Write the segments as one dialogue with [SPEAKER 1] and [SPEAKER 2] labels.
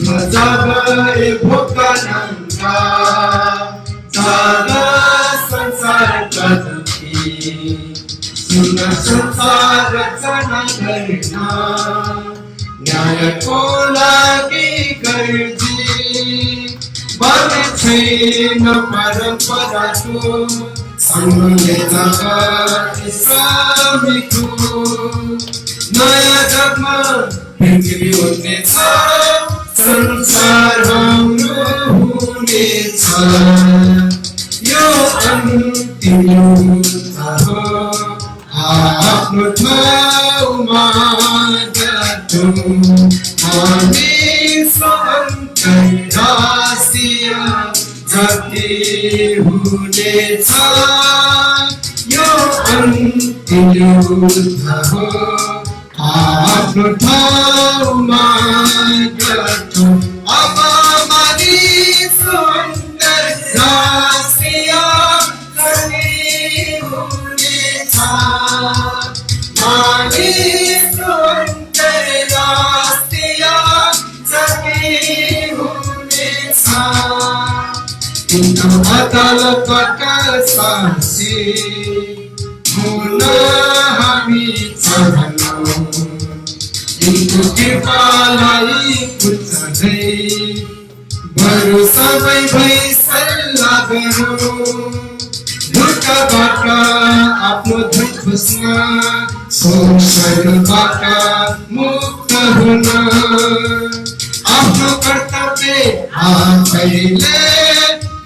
[SPEAKER 1] जागा भोकानंगा जागा संसार का जमी सुन संसार रचना करना न्याय को लागी गर्जी बने छैन परम्परा को संगले जगत इस्लामीको नयाँ जगमा पृथ्वी हुनेछ संसार हाम्रो हुनेछ यो अन्तिम युद्ध हो आफ्नो ठाउँमा जाँचौँ हामी स्वतन्त्र राष्ट्रिय जाति हुनेछ यो अन्तिम युद्ध हो आफ्नो ठाउँमा जाँचौँ अब मानिस राष्ट्रिय जाति हुनेछ मानिस राष्ट्रिय जाति हुनेछ किन्तु अदालतबाट साक्षी हुन हामी चाहन्नौँ किन्तु कृपालाई पुज्दै बरु सबै भई सल्लाह गरौँ धोकाबाट आफ्नो धन खोज्न शोषणबाट मुक्त हुन आफ्नो कर्तव्य आफैले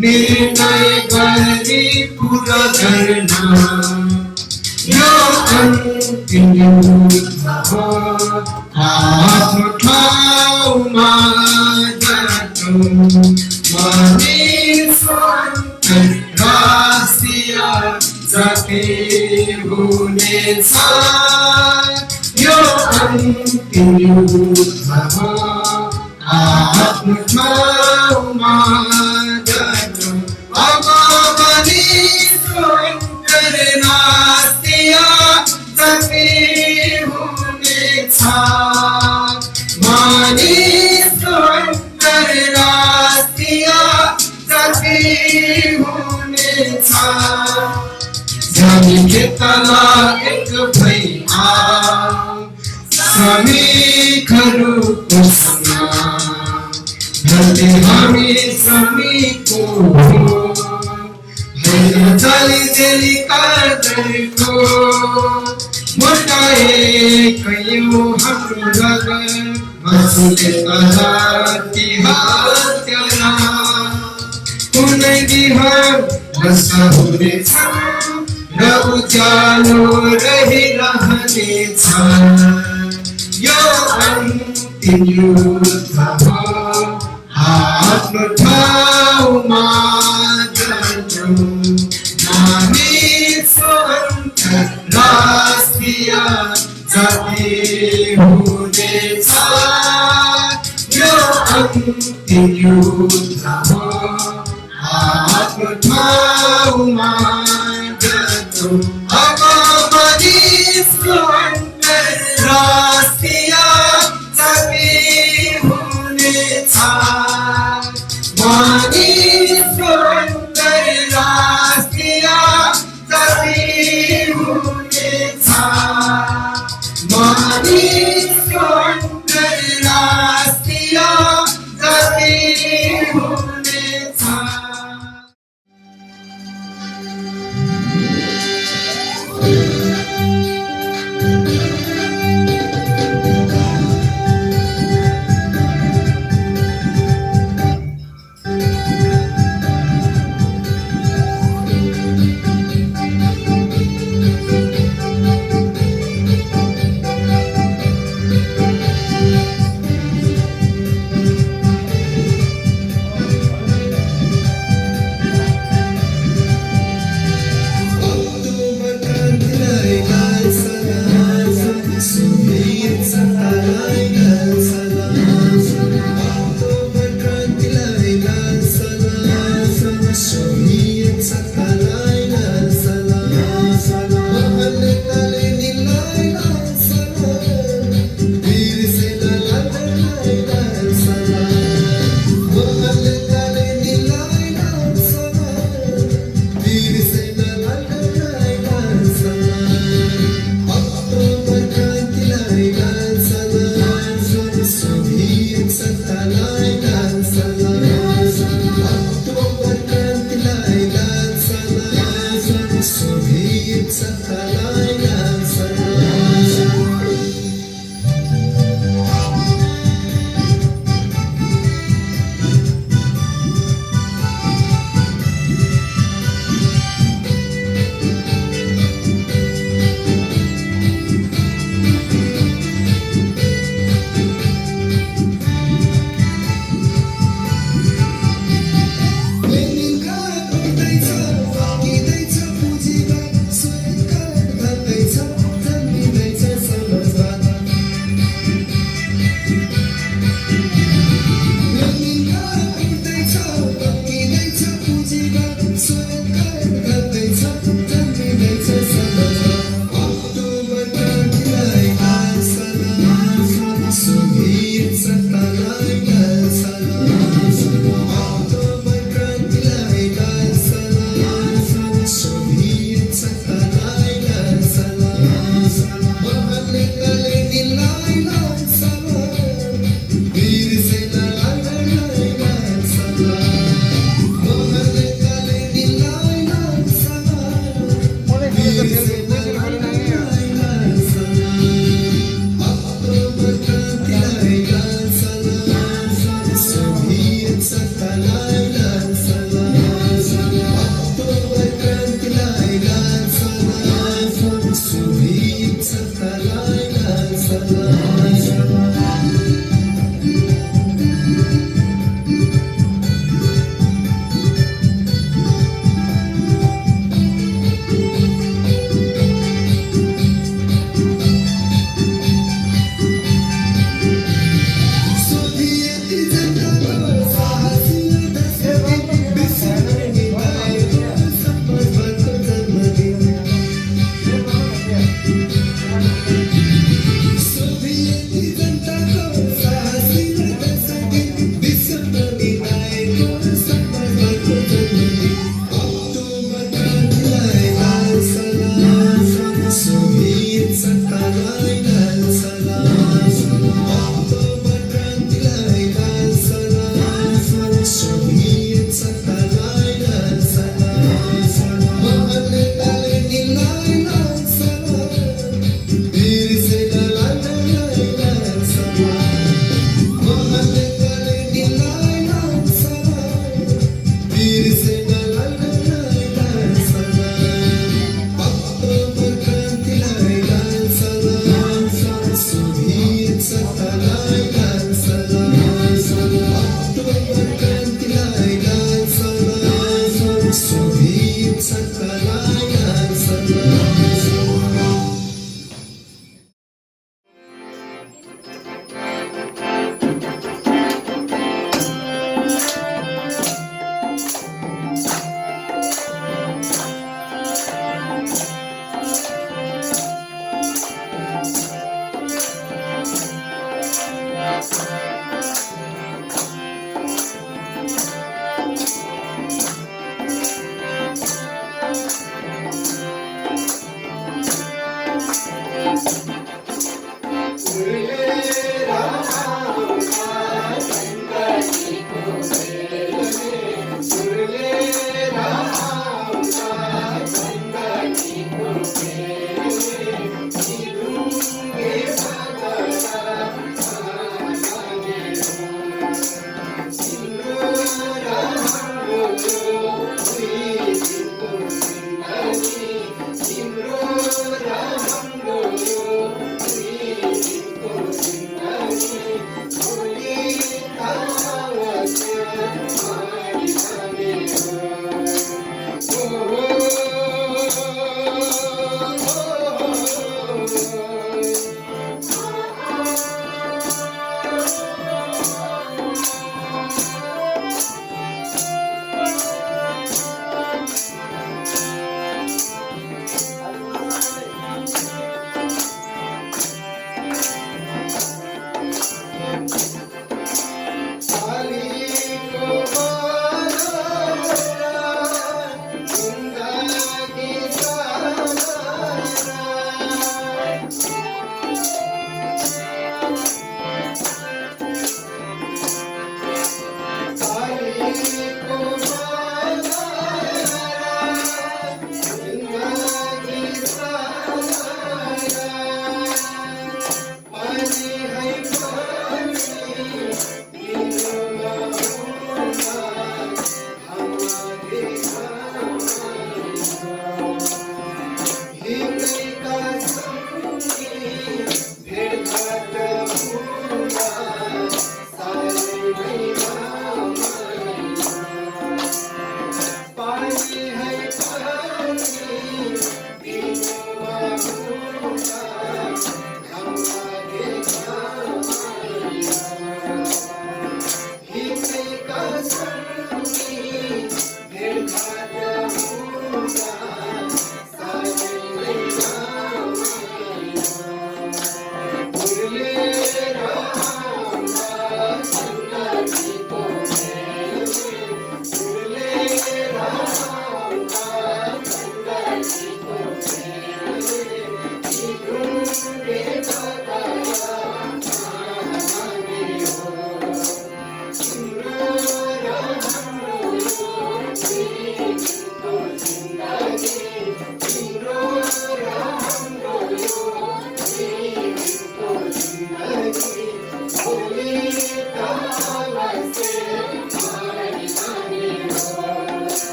[SPEAKER 1] निर्णय गरी पुरा गर्न यो अन्तिम युद्ध हो आफ्नो ठाउँमा जाँचौँ मानिस राष्ट्रिय जाति हुनेछ यो अन्तिम युद्ध हो आफ्नो ठाउँमा जाँचौँ अब मानिस राष्ट्रिय जाति हुनेछ मानिस राष्ट्रिय जाति हुनेछ जानी खेतला एक भई श्रमिकहरूको धरती हामी श्रमिकको हो जली जेली कार्डको मोटाएकैयौँ हाम्रो लगन मासुले जाति हत्यारा कुनै बिहान नष्ट हुनेछ र उज्यालो रहिरहनेछ यो अन्तिम युद्ध हो आफ्नो ठाउँमा जाँचौँ मानिस राष्ट्रिय जाति हुनेछ यो अन्तिम युद्ध हो आफ्नो ठाउँमा जाँचौँ अब मानिस राष्ट्रिय जाति हुनेछ मानिस राष्ट्रिय जाति हुनेछ मानिस राष्ट्रिय जाति हुनेछ Soviet Catalina Salam.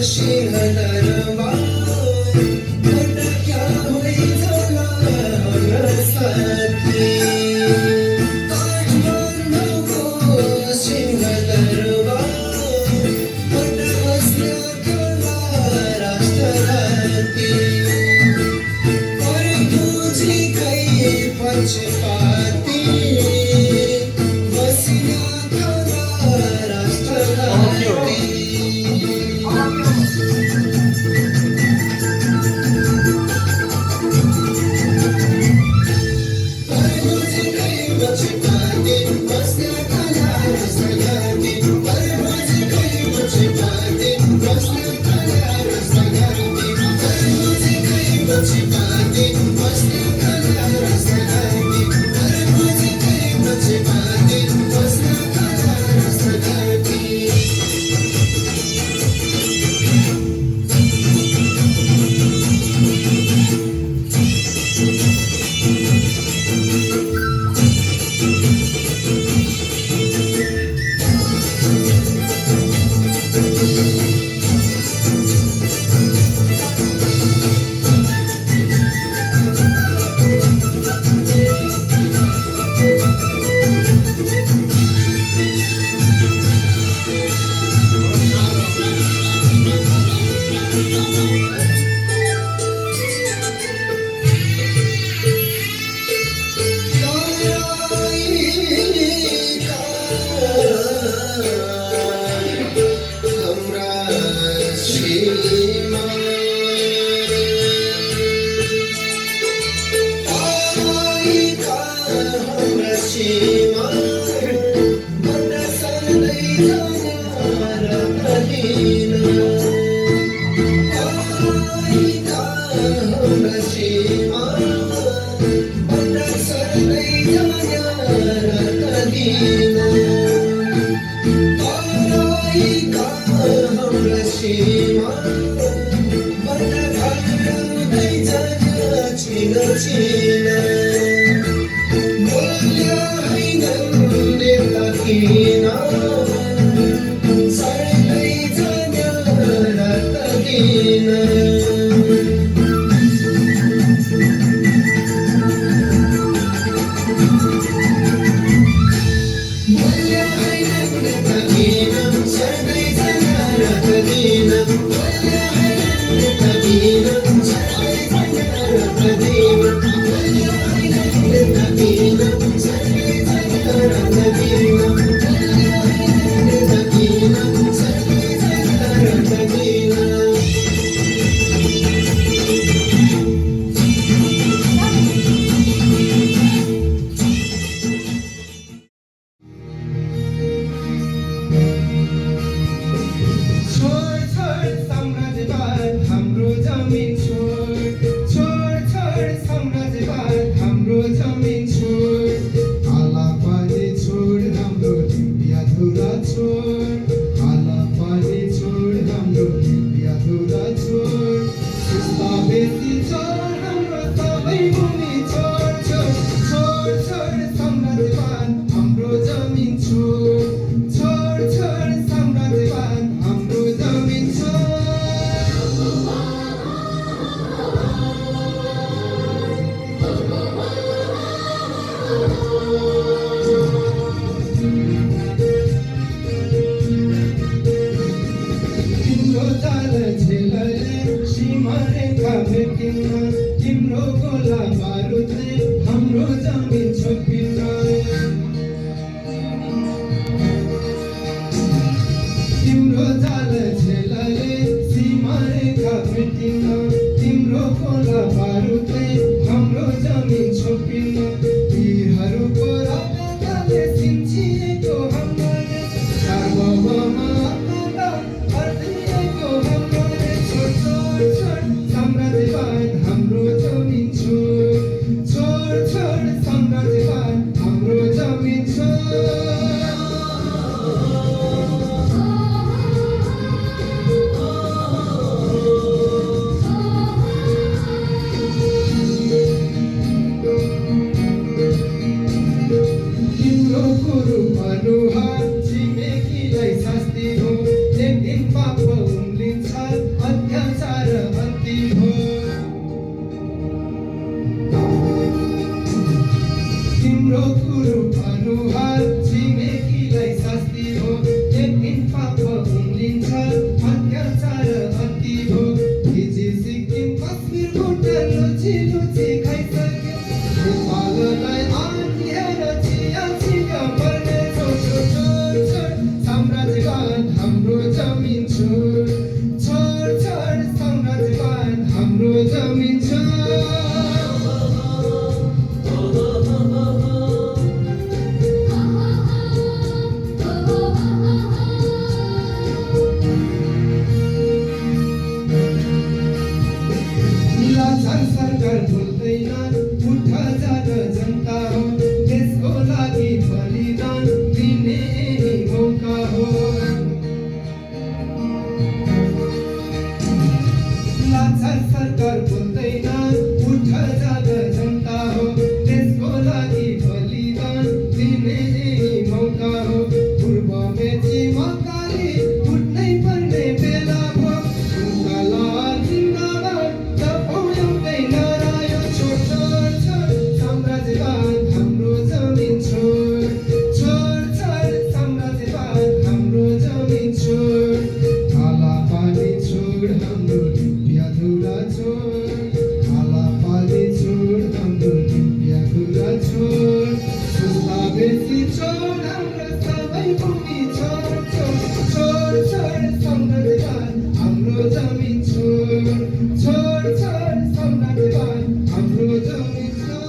[SPEAKER 1] Singh Darbar भटक्या होइन हाम्रा साथी काठमाडौँको सिंह दरबार बस्न खोला राष्ट्रघाती पुँजीकै पक्षपाती बसिन खोला राष्ट्रघाती
[SPEAKER 2] हाम्रो जमिन छोड
[SPEAKER 1] लाचार सरकार बोल्दैन उठ जाग जनता हो देशको लागि बलिदान दिने यही मौका हो पूर्व मेची मकाली उठ्नै पर्ने बेला हो उकाला जिन्दाबाद तपाईँ एउटै लडायो छोड छोड छोड साम्राज्यवाद हाम्रो जमिन छोड छोड छोड साम्राज्यवाद हाम्रो जमिन छोड काला पानी छोड हाम्रो दिव्य धुरा छोड काला पानी छोड हाम्रो दिव्य धुरा छोड सुस्ता बेसी छोड हाम्रो सबै भूमि छोड छोड छोड छोड साम्राज्यवाद हाम्रो जमिन छोड छोड छोड साम्राज्यवाद हाम्रो जमिन छोड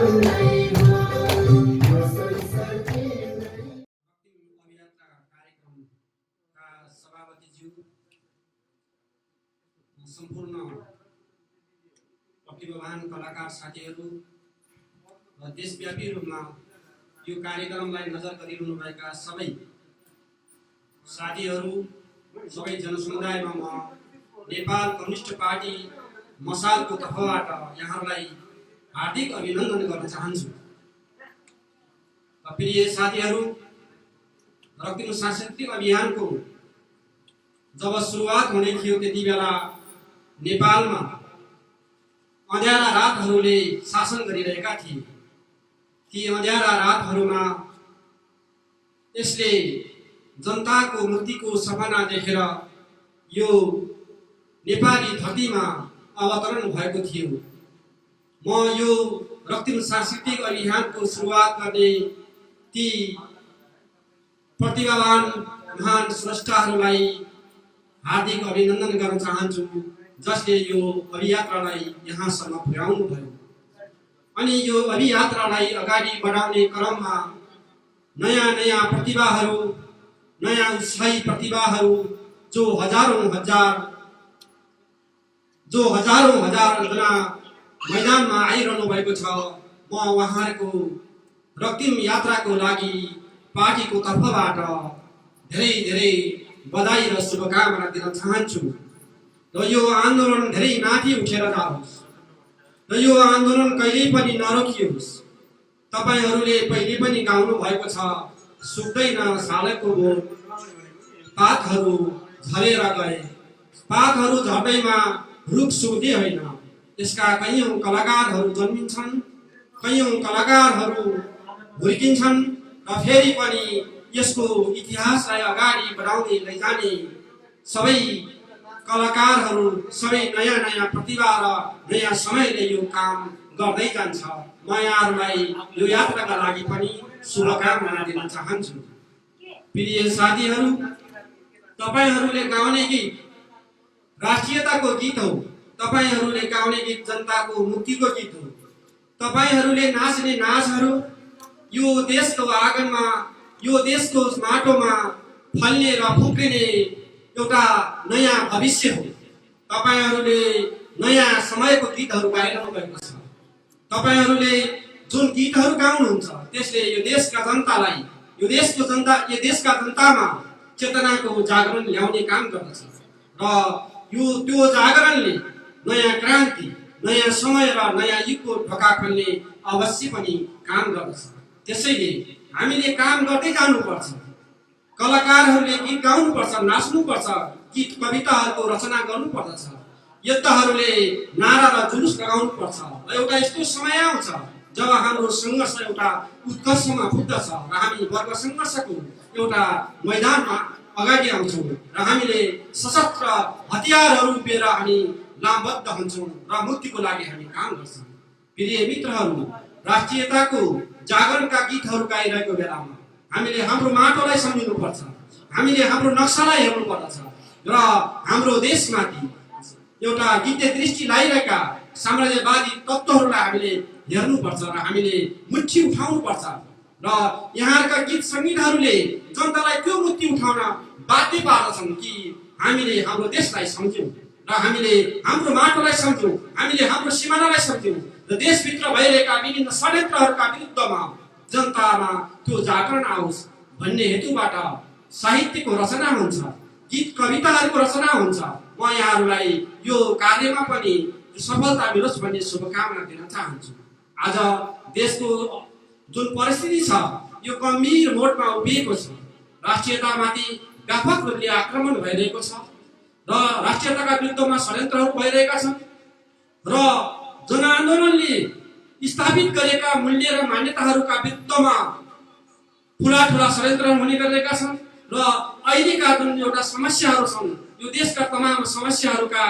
[SPEAKER 2] Thank you. महान कलाकार साथीहरू र देशव्यापी रूपमा यो कार्यक्रमलाई नजर गरिरहनुभएका सबै साथीहरू, सबै जनसमुदायमा म नेपाल कम्युनिस्ट पार्टी मसालको तर्फबाट यहाँहरूलाई हार्दिक अभिनन्दन गर्न चाहन्छु। प्रिय साथीहरू, रक्तिम सांस्कृतिक अभियानको जब सुरुवात हुने थियो त्यति बेला नेपालमा अँध्यारा रातहरूले शासन गरिरहेका थिए। ती अँध्यारा रातहरूमा यसले जनताको मुक्तिको सपना देखेर यो नेपाली धरतीमा अवतरण भएको थियो। म यो रक्तिम सांस्कृतिक अभियानको सुरुवात गर्ने ती प्रतिभावान महान स्रष्टाहरूलाई हार्दिक अभिनन्दन गर्न चाहन्छु, जसले यो अभियात्रालाई यहाँसम्म पुर्याउनु भयो। अनि यो अभियात्रालाई अगाडि बढाउने क्रममा नयाँ नयाँ प्रतिभाहरू, नयाँ उत्साही प्रतिभाहरू जो हजारौं हजार जना मैदानमा आइरहनु भएको छ, म उहाँहरूको रक्तिम यात्राको लागि पार्टीको तर्फबाट धेरै धेरै बधाई र शुभकामना दिन चाहन्छु। र यो आन्दोलन धेरै माथि उठेर जाओस् र यो आन्दोलन कहिल्यै पनि नरोकियोस्। तपाईहरूले पहिले पनि गाउनु भएको छ, सुक्दैन सालको बोट, पातहरू झरेर गए, पातहरू झर्दैमा रुख सुक्दै होइन। यसका कैयौं कलाकारहरू जन्मिन्छन्, कैयौं कलाकारहरू हुर्किन्छन् र फेरि पनि यसको इतिहासलाई अगाडि बढाउँदै लैजाने सबै कलाकारहरू, सबै नयाँ नयाँ प्रतिभा र नयाँ समयले यो काम गर्दै जान्छ। म यहाँहरूलाई यो यात्राका लागि पनि शुभकामना दिन चाहन्छु। प्रिय साथीहरू, तपाईहरूले गाउने गीत राष्ट्रियताको गीत हो। तपाईहरूले गाउने गीत जनताको मुक्तिको गीत हो। तपाईहरूले नाच्ने नाचहरू यो देशको आँगनमा, यो देशको माटोमा फल्ने र फुक्रिने एउटा नयाँ भविष्य हो। तपाईहरूले नयाँ समयको गीतहरू गाइरहनु भएको छ। तपाईहरूले जुन गीतहरू गाउनुहुन्छ त्यसले यो देशका जनतालाई, यो देशका जनतामा चेतनाको जागरण ल्याउने काम गर्दछ र त्यो जागरणले नयाँ क्रान्ति, नयाँ समय र नयाँ युगको ढोका खोल्ने अवश्य पनि काम गर्दछ। त्यसैले हामीले काम गर्दै जानुपर्छ। कलाकारहरूले गीत गाउनुपर्छ, नाच्नुपर्छ, गीत कविताहरूको रचना गर्नुपर्दछ, योद्धाहरूले नारा र जुलुस लगाउनुपर्छ। एउटा यस्तो समय आउँछ जब हाम्रो सङ्घर्ष एउटा उत्कर्षमा पुग्दछ र हामी वर्ग सङ्घर्षको एउटा मैदानमा अगाडि आउँछौँ र हामीले सशस्त्र हतियारहरू लिएर हामी लामबद्ध हुन्छौँ र मुक्तिको लागि हामी काम गर्छौँ। प्रिय मित्रहरू, राष्ट्रियताको जागरणका गीतहरू गाइरहेको बेलामा हामीले हाम्रो माटोलाई सम्झिनुपर्छ, हामीले हाम्रो नक्सालाई हेर्नुपर्दछ र हाम्रो देशमाथि एउटा गिद्धे दृष्टि लगाइरहेका साम्राज्यवादी तत्त्वहरूलाई हामीले हेर्नुपर्छ र हामीले मुट्ठी उठाउनुपर्छ। र यहाँका गीत सङ्गीतहरूले जनतालाई त्यो मुट्ठी उठाउन बाध्य पार्दछन् कि हामीले हाम्रो देशलाई सम्झ्यौँ र हामीले हाम्रो माटोलाई सम्झ्यौँ, हामीले हाम्रो सिमानालाई सम्झ्यौँ र देशभित्र भइरहेका विभिन्न षड्यन्त्रहरूका विरुद्धमा जनतामा त्यो जागरण आओस् भन्ने हेतुबाट साहित्यको रचना हुन्छ, गीत कविताहरूको रचना हुन्छ। म यहाँहरूलाई यो कार्यमा पनि सफलता मिलोस् भन्ने शुभकामना दिन चाहन्छु। आज देशको जुन परिस्थिति छ यो गम्भीर मोडमा उभिएको छ। राष्ट्रियतामाथि व्यापक रूपले आक्रमण भइरहेको छ र राष्ट्रियताका विरुद्धमा षड्यन्त्रहरू भइरहेका छन् र जनआन्दोलनले स्थापित गरेका मूल्य र मान्यताहरूका विरुद्धमा ठुला ठुला षड्यन्त्र हुने गरेका छन् र अहिलेका जुन एउटा समस्याहरू छन्, यो देशका तमाम समस्याहरूका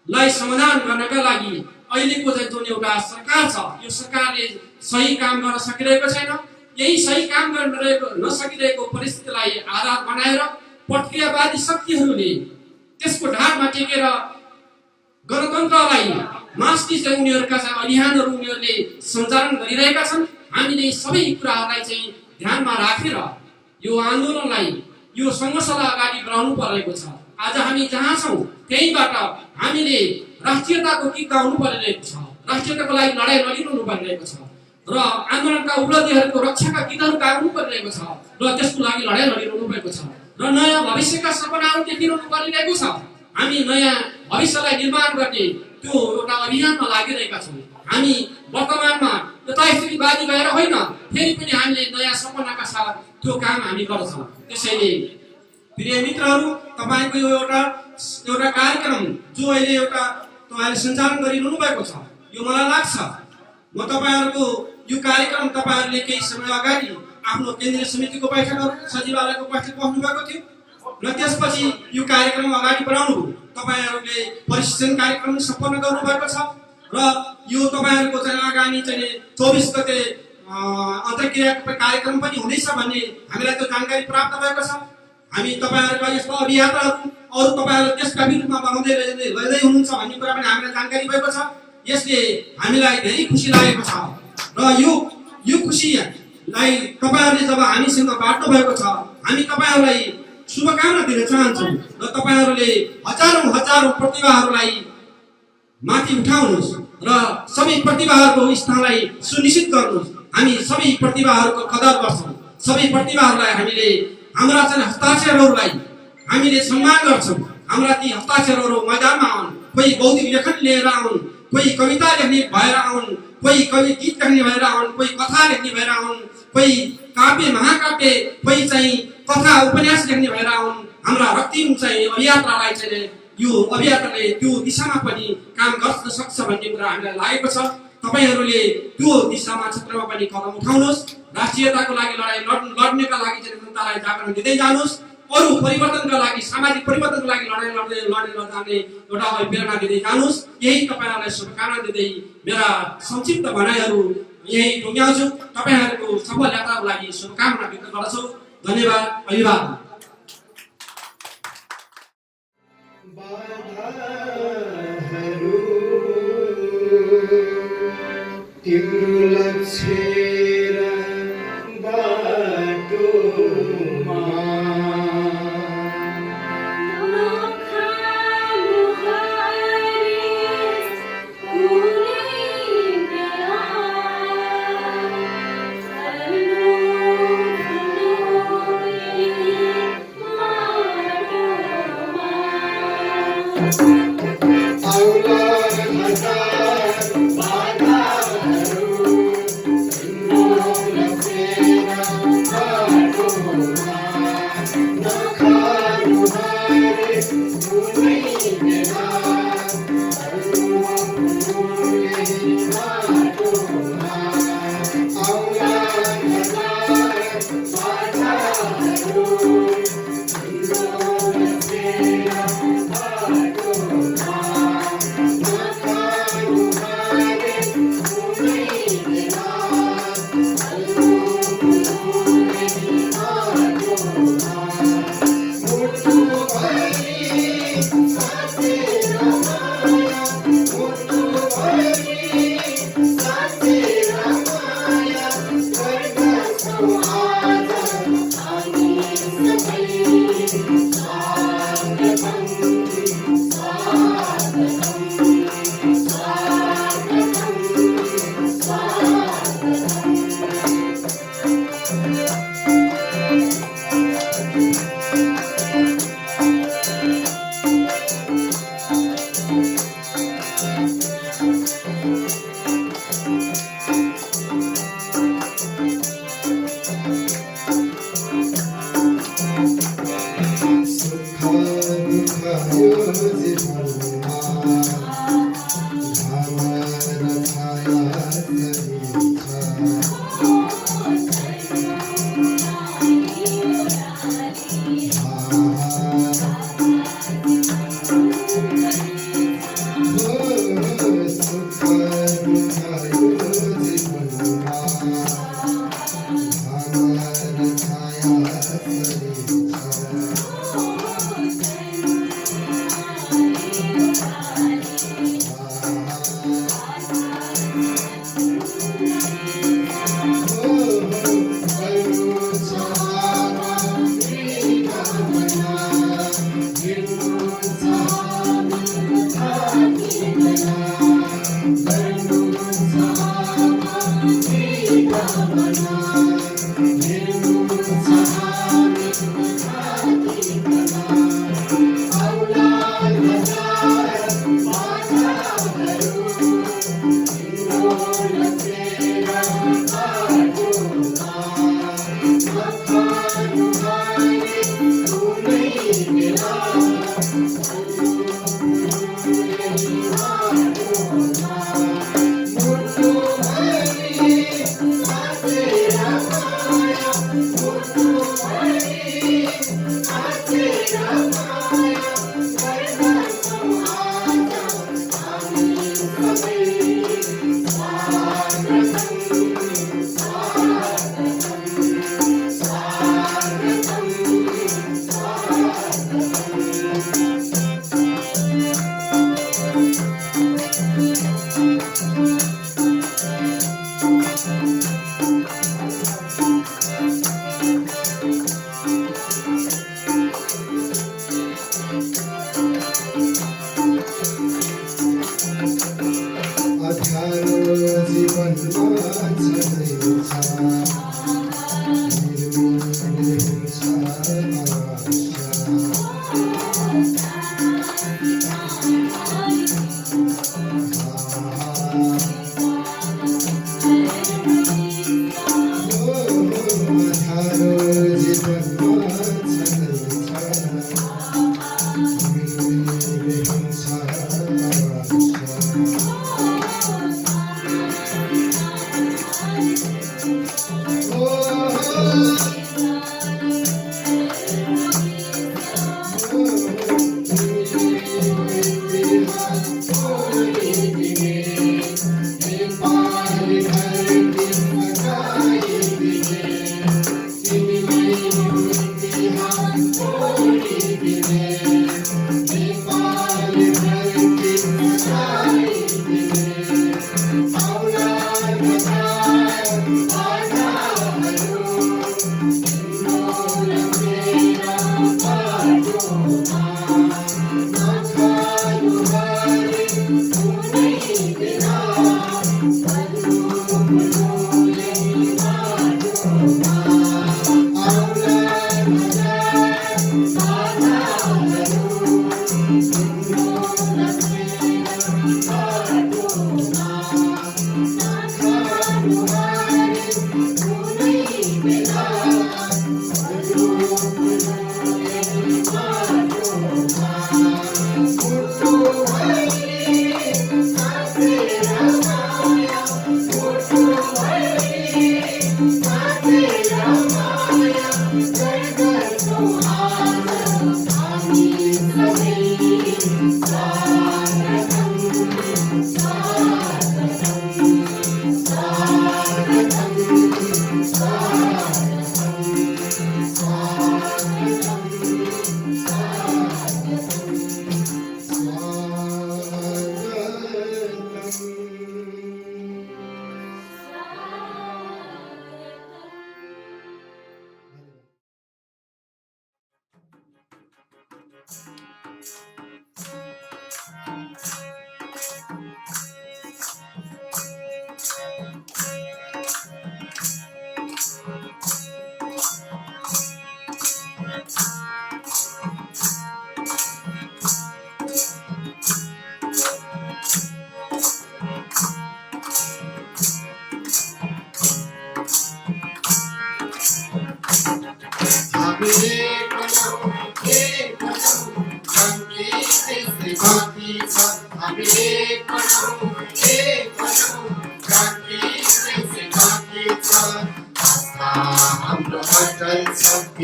[SPEAKER 2] लाई समाधान गर्नका लागि अहिलेको जुन एउटा सरकार छ, यो सरकारले सही काम गर्न सकिरहेको छैन। यही सही काम गर्न नसकिरहेको परिस्थितिलाई आधार बनाएर प्रक्रियावादी शक्तिहरूले त्यसको ढाडमा टेकेर गणतन्त्रलाई मास्ने चाहिँ उनीहरूका अभियानहरू उनीहरूले सञ्चालन गरिरहेका छन्। हामीले सबै कुराहरूलाई चाहिँ ध्यानमा राखेर यो आन्दोलनलाई, यो सङ्घर्षलाई अगाडि बढाउनु परेको छ। आज हामी जहाँ छौँ त्यहीबाट हामीले राष्ट्रियताको गीत गाउनु परिरहेको छ, राष्ट्रियताको लागि लडाइँ लडिरहनु परिरहेको छ र आन्दोलनका उपलब्धिहरूको रक्षाका गीतहरू गाउनु परिरहेको छ र त्यसको लागि लडाइँ लडिरहनु भएको छ र नयाँ भविष्यका सपनाहरू देखिरहनु परिरहेको छ। हामी नयाँ भविष्यलाई निर्माण गर्ने त्यो एउटा अभियानमा लागिरहेका छौँ। हामी वर्तमानमा यथास्थितिवादी भएर होइन, फेरि पनि हामीले नयाँ सपनाका साथ त्यो काम हामी गर्छौँ। त्यसैले प्रिय मित्रहरू, तपाईँको यो एउटा कार्यक्रम जो अहिले एउटा तपाईँले सञ्चालन गरिरहनु भएको छ, यो मलाई लाग्छ म तपाईँहरूको यो कार्यक्रम तपाईँहरूले केही समय अगाडि आफ्नो केन्द्रीय समितिको बैठकहरू सचिवालयको बैठक बस्नु भएको थियो र त्यसपछि यो कार्यक्रम अगाडि बढाउनु तपाईँहरूले प्रशिक्षण कार्यक्रम सम्पन्न गर्नुभएको छ र यो तपाईँहरूको चाहिँ आगामी चाहिँ 24 गते अन्तर्क्रिया कार्यक्रम पनि हुँदैछ भन्ने हामीलाई त्यो जानकारी प्राप्त भएको छ। हामी तपाईँहरूका यस्ता अभियात्राहरू अरू तपाईँहरू त्यसका विरुद्धमा बनाउँदै लैदै हुनुहुन्छ भन्ने कुरा पनि हामीलाई जानकारी भएको छ। यसले हामीलाई धेरै खुसी लागेको छ र यो खुसीलाई तपाईँहरूले जब हामीसँग बाँड्नु भएको छ, हामी तपाईँहरूलाई शुभकामना दिन चाहन्छौँ र तपाईँहरूले हजारौं प्रतिभाहरूलाई माथि उठाउनुहोस् र सबै प्रतिभाहरूको स्थानलाई सुनिश्चित गर्नुहोस्। हामी सबै प्रतिभाहरूको कदर गर्छौँ, सबै प्रतिभाहरूलाई हामीले हाम्रा चाहिँ हस्ताक्षरहरूलाई हामीले सम्मान गर्छौँ। हाम्रा ती हस्ताक्षरहरू मैदानमा आउन्, कोही बौद्धिक लेखन लिएर आउन्, कोही कविता लेख्ने भएर आउन्, कोही गीत लेख्ने भएर आउन्, कोही कथा लेख्ने भएर आउन्, कोही काव्य महाकाव्य, कोही चाहिँ कथा उपन्यास लेख्ने भएर आउन्। हाम्रा रक्तिम चाहिँ अभियात्रालाई चाहिँ यो अभियात्राले त्यो दिशामा पनि काम गर्न सक्छ भन्ने कुरा हामीलाई लागेको छ। तपाईहरूले त्यो दिशामा क्षेत्रमा पनि कदम उठाउनुहोस्। राष्ट्रियताको लागि लडाइँ लड्नेका लागि चाहिँ जनतालाई जागरण दिँदै जानुहोस्। अरू परिवर्तनका लागि, सामाजिक परिवर्तनको लागि लडाइँ लडेर जाने एउटा प्रेरणा दिँदै जानुहोस्। यही तपाईँहरूलाई शुभकामना दिँदै मेरा संक्षिप्त भनाइहरू यही टुङ्ग्याउँछु। तपाईँहरूको सफल यात्राको लागि शुभकामना व्यक्त गर्दछु। धन्यवाद। अभिवादन।
[SPEAKER 1] तिम्रो लक्षेर बाटोमा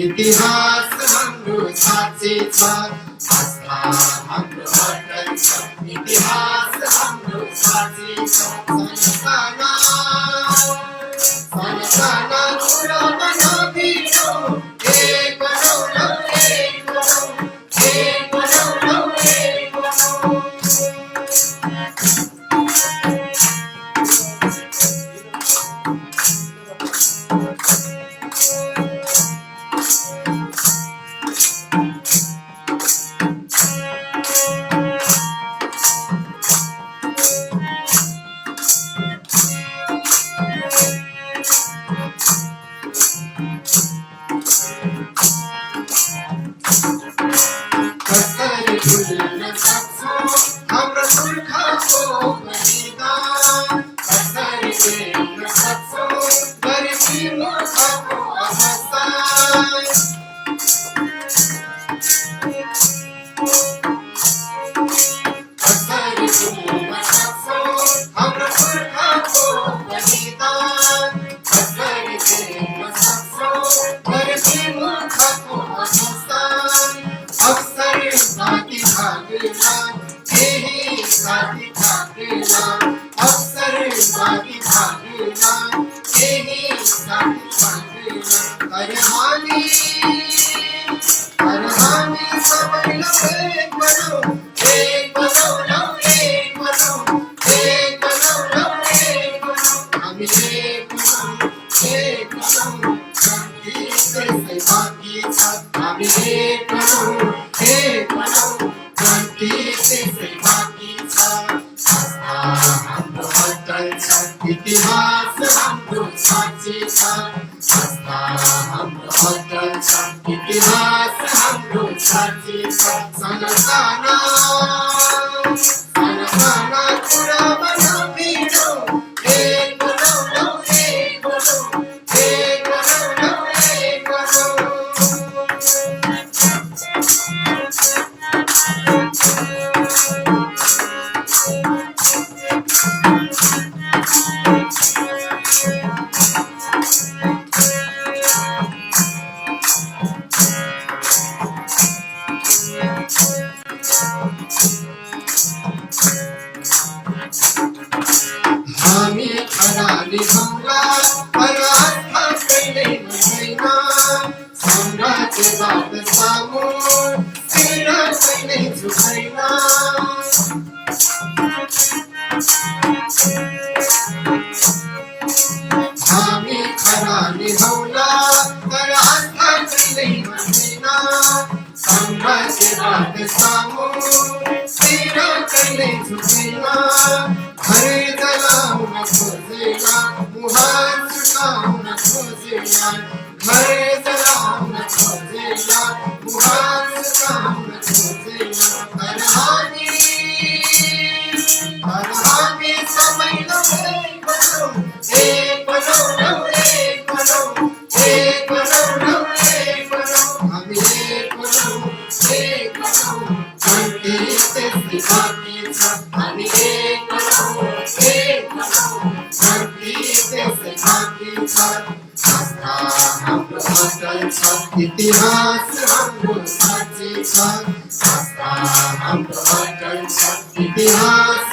[SPEAKER 3] इतिहास हाम्रो साँच्चै छ आस्था हाम्रो अटल छ इतिहास हाम्रो साँच्चै छ साना साना कुरामा नभिडो एक बनौ न एक बनौ एक बनौ न एक बनौ भागना यही साथ भागना अरे हामी सब लोग एक बनो एक बनो लो एक बनो एक बनो लो एक बनो हम एक बनो शांति से बाकी सब हम एक बनो शांति से बाकी सब हम अटल इतिहास हम साक्षी सब हम अटल इतिहास हम साक्षी सब सनातना पूरा बनो बीड़ो एक बनो लो एक बनो एक बनो लो एक बनो हामी खराली हमला परास्था कैले महिना सम्राटको बात सामु सिर कैले झुकाइना हामी खराली हमला परास्था कैले महिना सम्राटको बात सामु सिर कैले झुकाइना घर जलाऊं न खोजेगा मुहार छुटाऊं न खोजेगा घर जलाऊं न खोजेगा मुहार छुटाऊं न खोजेगा अरहानी समय लो एक बनो लो एक बनो एक बनो लो एक बनो हम एक बनो शांति से बाकी सब हम एक बनो शांति से बाकी सब हम अटल सब इतिहास हम साक्षी सब हम अटल सब इतिहास